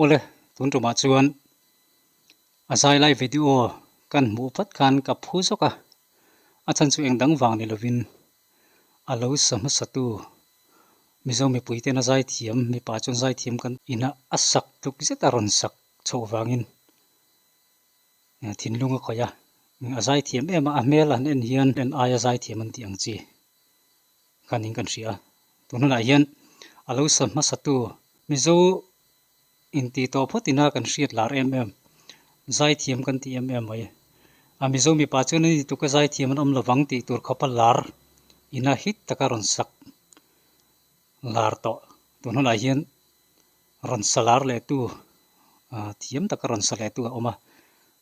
ole tun tu ma chuan asai live video kan mu phat kan ka phu soka achan chu engdang wang ni lovin alo samasatu mizo mi puite na zai thiam mi pa chon zai thiam kan ina asak tuk zeta ron sak chowangin thinlunga khoya azai thiam ema amel an en hian en aya zai thiam an tiang chi kanin kan ria tununa hian alo samasatu mizo inti to photina kan riat lar zai thiam kan ti mai amizo mi pa chon ni tu ka zai thiam an lawang ti tur khopal lar ina hit takaron sak lar to tununa hian ron salar le tu thiam takaron sale tu oma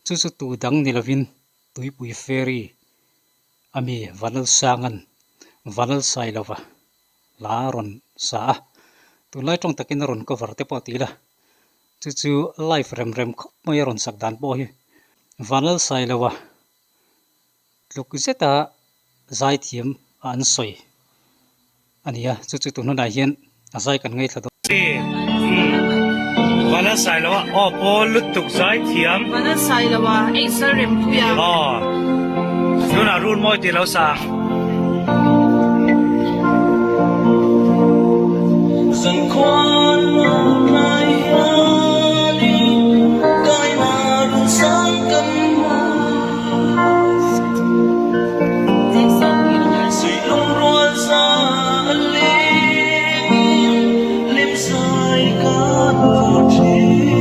chu tu dang ni lovin tuipui ferry ami vanal sangan vanal sailova laron sa tunlai tong takin ron cover te potila chu live rem khop mai ron sak dan bo hi vanal sailova lukzeta zai thiam an soi ania chu tununa hian azai kan ngai thado vanal sailova o pol lutuk zai thiam vanal sailova extra rem puya nuna run moi ti lo sa San kwan mai ani kai na run sang kan ma sui long ruan sa ali lim sai kan thi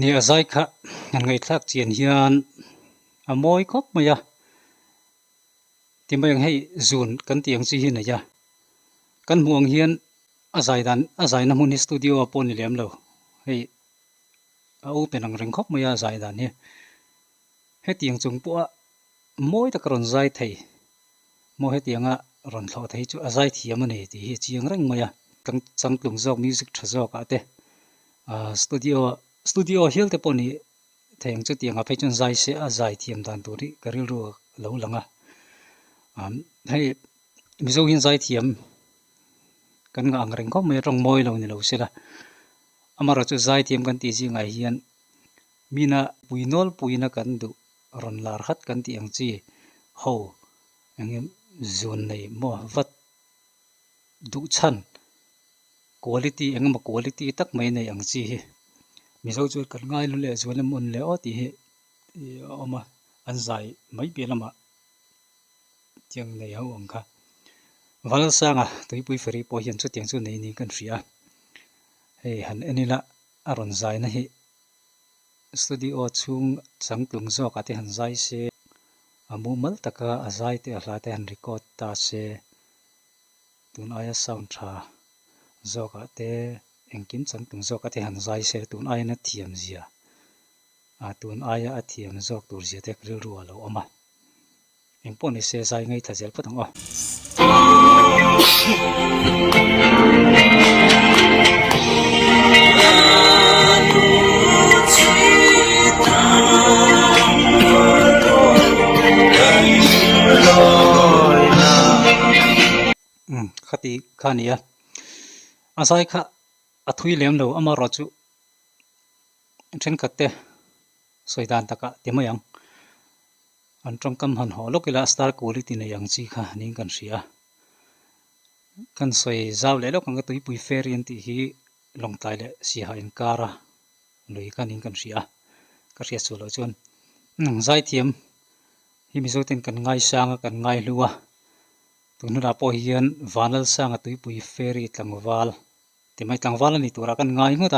ni azai kha ngai thak chian hian amoi khop maya timbayang hei zun kan tiang chi hin ya kan muang hian azai na mun studio apon ni lem lo hei au penang reng khop maya azai dan ni he tiang chung pu moi ta karon zai thei mo he tianga ron thlo thei chu azai thiam ani ti hi chiang reng maya kang changtlung jok music thazok ate studio hill te poni theng chu tianga phechon zai se azai thiam dan turi karil ru lo langa hei mizo hin zai thiam kan nga angreng ko me rong moi lo ni lo sela amara chu zai thiam kan ti ji ngai hian mina puinol puina kan du ron lar khat kan ti ang chi ho engem zon nei mo vat du chan quality engem quality tak mai nei ang chi hi mizo chu kan ngai lu le zualam on le o ti hi oma anzai mai pe lama tiang nei ho ang kha wal sanga tuipui ferry po hian chu tiang chu nei ni kan ria hei han enila aron zai na hi studio chung changtlung zo ka te han zai se amumal taka azai te ala te han record ta se tun aya sound tha zo ka te engkin changtlung zo ka te han zai se tun aya na thiam zia tun aya a thiam zok tur zia te kril ru alo oma engpon ni se zai ngai thazel patang o khati khania asai kha athui lem lo amaro chu thren khatte soidan taka temayang antong kam han ho lokila star quality na yang chi kha ning kan ria kan soi zaw le lo kan ga tuipui ferry an ti hi longtai le si ha in kara loi kan ning kan ria ka ria chu lo chon zai thiam hi mi zoten kan ngai sanga kan ngai luwa ตุนราปอเฮียนวานลสางตุยปุยเฟรีตลังวาลติไม่ตลังวาลนี่ตัวรักันง่ายงด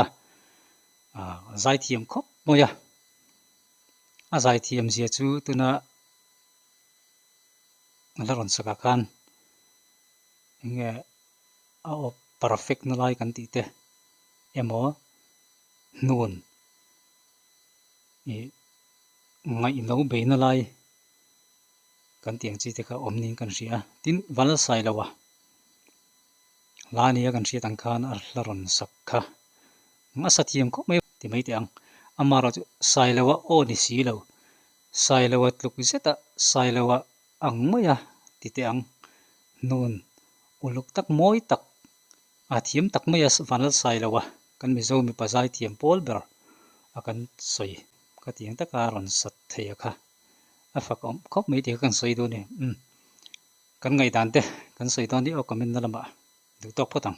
ใจเทียมครบมอยใจเทียมเสียจูตุนะละรอนสกักันเงี้ยเอา perfect นั่นไล่กันติเตมอนูนง่ายอินเราเบนนั่นไล่กันเตียงจีเตkaอมนิงกันเสียตินวันละไซละวะลานี้กันเสียตังคานละรอนสักค่ะมาสัตยมก็ไม่ที่ไม่เตียงอามาเราจะไซละวะโอนิสีเราไซละวะลุกเสตะไซละวะอังไม่อะที่เตียงนูนอุลุกตักมอยตักอาเทียมตักไม่อะวันละไซละวะกันมิโซมีภาษาเทียมโพลเบอร์อากันสวยก็เตียงตักการอนสัตเทียค่ะฟักครบไม่เดียวกันสวยดูนี่กันไงดันเตกันสวยตอนนี้เอาคอมเมนต์นั่นละมาดูตอกพอตัง